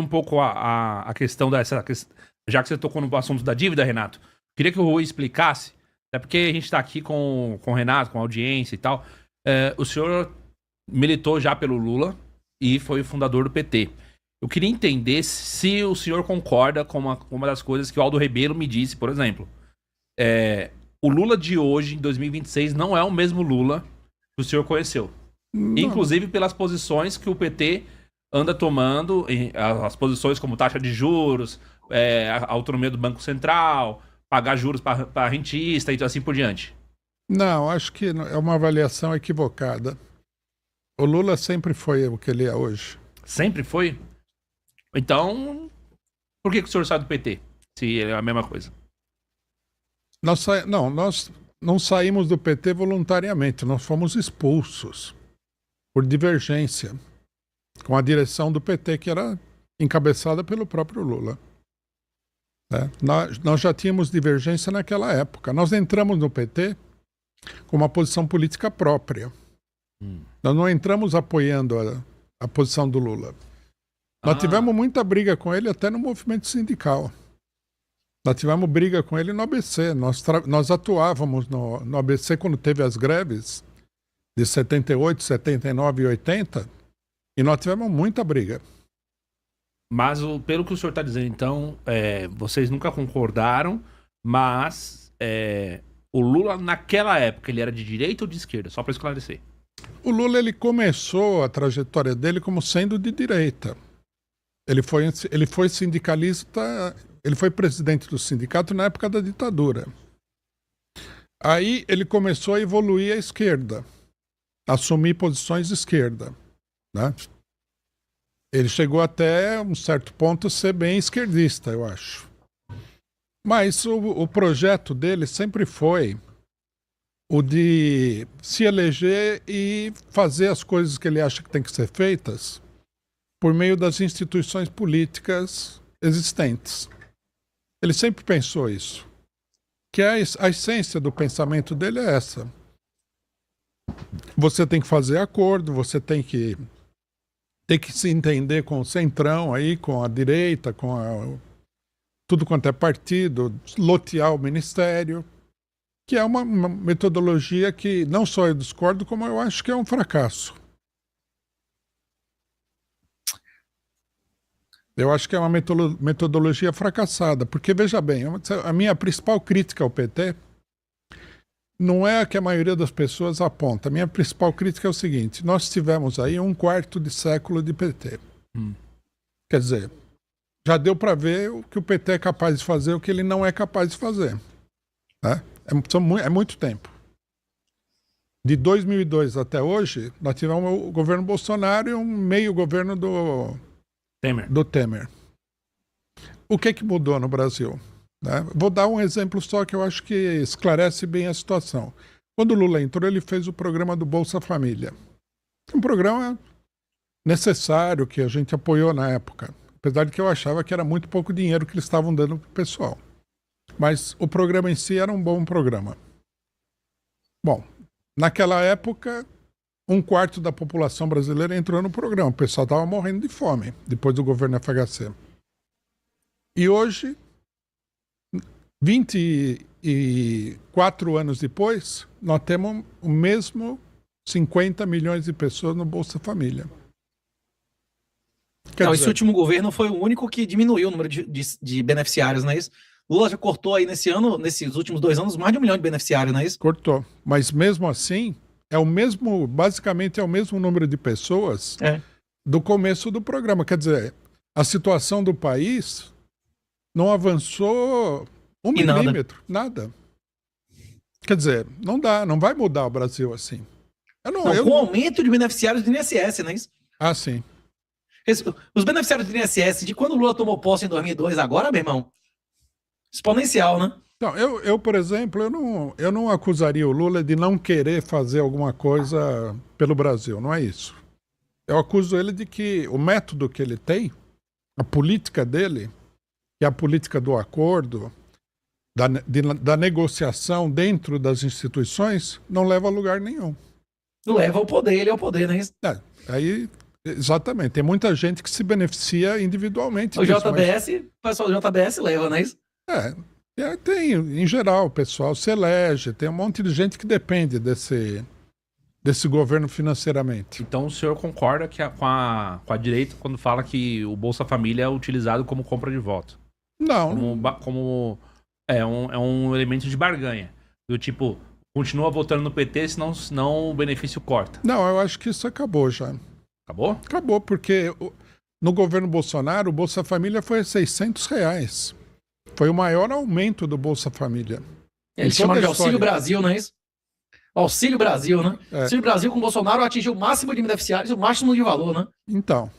um pouco a questão dessa. Já que você tocou no assunto da dívida, Renato, queria que o Rui explicasse, até porque a gente está aqui com o Renato, com a audiência e tal. O senhor militou já pelo Lula e foi o fundador do PT. Eu queria entender se o senhor concorda com uma das coisas que o Aldo Rebelo me disse, por exemplo. O Lula de hoje, em 2026, não é o mesmo Lula que o senhor conheceu. Não. Inclusive pelas posições que o PT anda tomando, as posições como taxa de juros, a autonomia do Banco Central, pagar juros para rentista e assim por diante. Não, acho que é uma avaliação equivocada. O Lula sempre foi o que ele é hoje. Sempre foi? Então, por que o senhor sai do PT? Se é a mesma coisa. Nós não saímos do PT voluntariamente, nós fomos expulsos por divergência com a direção do PT, que era encabeçada pelo próprio Lula. Nós já tínhamos divergência naquela época. Nós entramos no PT com uma posição política própria. Nós não entramos apoiando a posição do Lula. Nós tivemos muita briga com ele até no movimento sindical. Nós tivemos briga com ele no ABC. Nós atuávamos no ABC quando teve as greves de 78, 79 e 80, e nós tivemos muita briga. Mas, pelo que o senhor está dizendo, então, vocês nunca concordaram, mas o Lula, naquela época, ele era de direita ou de esquerda? Só para esclarecer. O Lula, ele começou a trajetória dele como sendo de direita. Ele foi sindicalista, ele foi presidente do sindicato na época da ditadura. Aí ele começou a evoluir à esquerda, assumir posições de esquerda, né? Ele chegou até um certo ponto a ser bem esquerdista, eu acho. Mas o projeto dele sempre foi o de se eleger e fazer as coisas que ele acha que tem que ser feitas por meio das instituições políticas existentes. Ele sempre pensou isso. Que a essência do pensamento dele é essa. Você tem que fazer acordo, você tem que se entender com o centrão aí, com a direita, tudo quanto é partido, lotear o ministério, que é uma metodologia que não só eu discordo, como eu acho que é um fracasso. Eu acho que é uma metodologia fracassada, porque, veja bem, a minha principal crítica ao PT não é a que a maioria das pessoas aponta. A minha principal crítica é o seguinte: nós tivemos aí 1/4 de século de PT. Quer dizer, já deu para ver o que o PT é capaz de fazer e o que ele não é capaz de fazer. Né? É muito tempo. De 2002 até hoje, nós tivemos o governo Bolsonaro e um meio governo do Temer. O que mudou no Brasil? Né? Vou dar um exemplo só que eu acho que esclarece bem a situação. Quando o Lula entrou, ele fez o programa do Bolsa Família. Um programa necessário que a gente apoiou na época. Apesar de que eu achava que era muito pouco dinheiro que eles estavam dando para o pessoal. Mas o programa em si era um bom programa. Bom, naquela época, 1/4 da população brasileira entrou no programa. O pessoal estava morrendo de fome depois do governo FHC. E hoje, 24 anos depois, nós temos o mesmo 50 milhões de pessoas no Bolsa Família. Esse último governo foi o único que diminuiu o número de beneficiários, não é isso? Lula já cortou aí nesses últimos 2 anos, mais de 1 milhão de beneficiários, não é isso? Cortou. Mas mesmo assim, basicamente é o mesmo número de pessoas do começo do programa. Quer dizer, a situação do país não avançou 1 milímetro, nada. Quer dizer, não vai mudar o Brasil assim. Com o aumento de beneficiários do INSS, não é isso? Ah, sim. Os beneficiários do INSS, de quando o Lula tomou posse em 2002, agora, meu irmão, exponencial, né? Não, eu, por exemplo, eu não acusaria o Lula de não querer fazer alguma coisa pelo Brasil, não é isso. Eu acuso ele de que o método que ele tem, a política dele, que é a política do acordo, da negociação dentro das instituições, não leva a lugar nenhum. Não leva ao poder, ele é o poder, não é isso? Aí Exatamente. Tem muita gente que se beneficia individualmente O disso, JBS, o pessoal do JBS leva, não é isso? tem, em geral, o pessoal se elege, tem um monte de gente que depende desse governo financeiramente. Então o senhor concorda que com a direita quando fala que o Bolsa Família é utilizado como compra de voto? Não, Como é um elemento de barganha. Do tipo, continua votando no PT, senão o benefício corta. não, eu acho que isso acabou já. Acabou? Acabou, porque no governo Bolsonaro, o Bolsa Família foi R$600. Foi o maior aumento do Bolsa Família. Eles Em toda chamam de a história. Auxílio Brasil, não é isso? Auxílio Brasil, né? É. Auxílio Brasil com Bolsonaro atingiu o máximo de beneficiários e o máximo de valor, né? Então,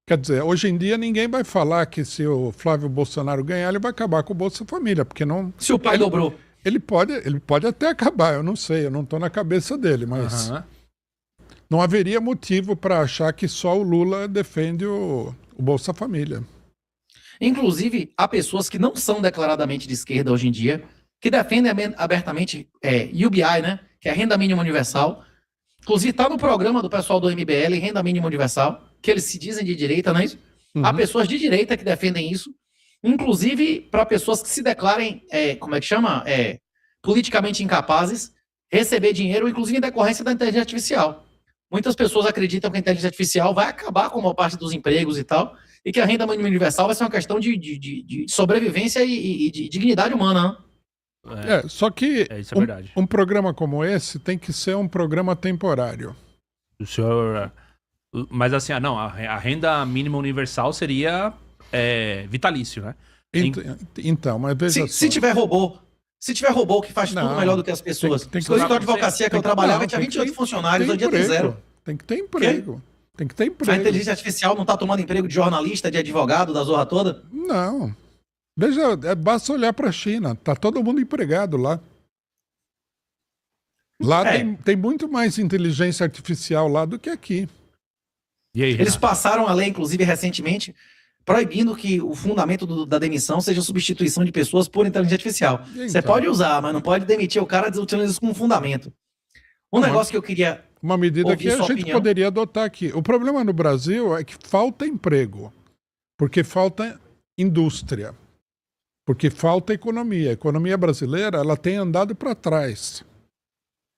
quer dizer, hoje em dia ninguém vai falar que se o Flávio Bolsonaro ganhar, ele vai acabar com o Bolsa Família, porque não... Se o pai dobrou. Ele pode até acabar, eu não sei, eu não estou na cabeça dele, mas Aham. não haveria motivo para achar que só o Lula defende o Bolsa Família. Inclusive, há pessoas que não são declaradamente de esquerda hoje em dia, que defendem abertamente UBI, né? Que é a Renda Mínima Universal. Inclusive, está no programa do pessoal do MBL, Renda Mínima Universal, que eles se dizem de direita, não é isso? Uhum. Há pessoas de direita que defendem isso, inclusive para pessoas que se declarem, como é que chama? Politicamente incapazes, receber dinheiro, inclusive em decorrência da inteligência artificial. Muitas pessoas acreditam que a inteligência artificial vai acabar com uma parte dos empregos e tal, e que a renda mínima universal vai ser uma questão de sobrevivência e de dignidade humana, né? Só que Isso é verdade. um programa como esse tem que ser um programa temporário. O senhor... Mas assim, não, a renda mínima universal seria vitalício, né? Então, mas veja Se tiver robô que faz tudo Não, melhor do que as pessoas. tem que- No escritório de advocacia que eu trabalhava, tinha tem que 28 funcionários, hoje em dia tem emprego. zero. Tem que ter emprego. Tem que ter A emprego. inteligência artificial não está tomando emprego de jornalista, de advogado, da zorra toda? Não. Veja, basta olhar para a China. Tá todo mundo empregado lá. Lá tem muito mais inteligência artificial lá do que aqui. E aí, Eles Renato? passaram a lei, inclusive, recentemente, proibindo que o fundamento da demissão seja a substituição de pessoas por inteligência artificial. Então. Você pode usar, mas não pode demitir o cara utilizando isso como fundamento. Um negócio que eu queria... Uma medida Ouvir que a sua gente opinião. poderia adotar aqui. O problema no Brasil é que falta emprego. Porque falta indústria. Porque falta economia. A economia brasileira ela tem andado para trás.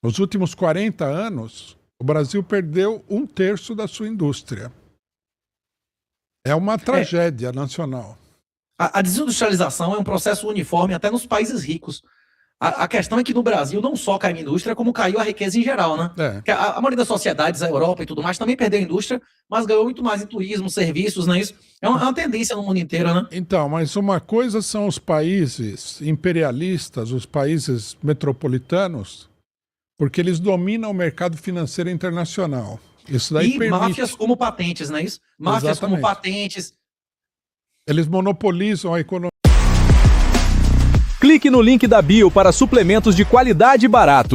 Nos últimos 40 anos, o Brasil perdeu 1/3 da sua indústria. É uma tragédia nacional. A desindustrialização é um processo uniforme até nos países ricos. A questão é que no Brasil não só caiu a indústria, como caiu a riqueza em geral, né? Porque a maioria das sociedades, a Europa e tudo mais, também perdeu a indústria, mas ganhou muito mais em turismo, serviços, não é isso? É uma tendência no mundo inteiro, né? Então, mas uma coisa são os países imperialistas, os países metropolitanos, porque eles dominam o mercado financeiro internacional. Isso daí E permite. máfias como patentes, não é isso? Máfias como Exatamente. patentes. Eles monopolizam a economia. Clique no link da bio para suplementos de qualidade e barato.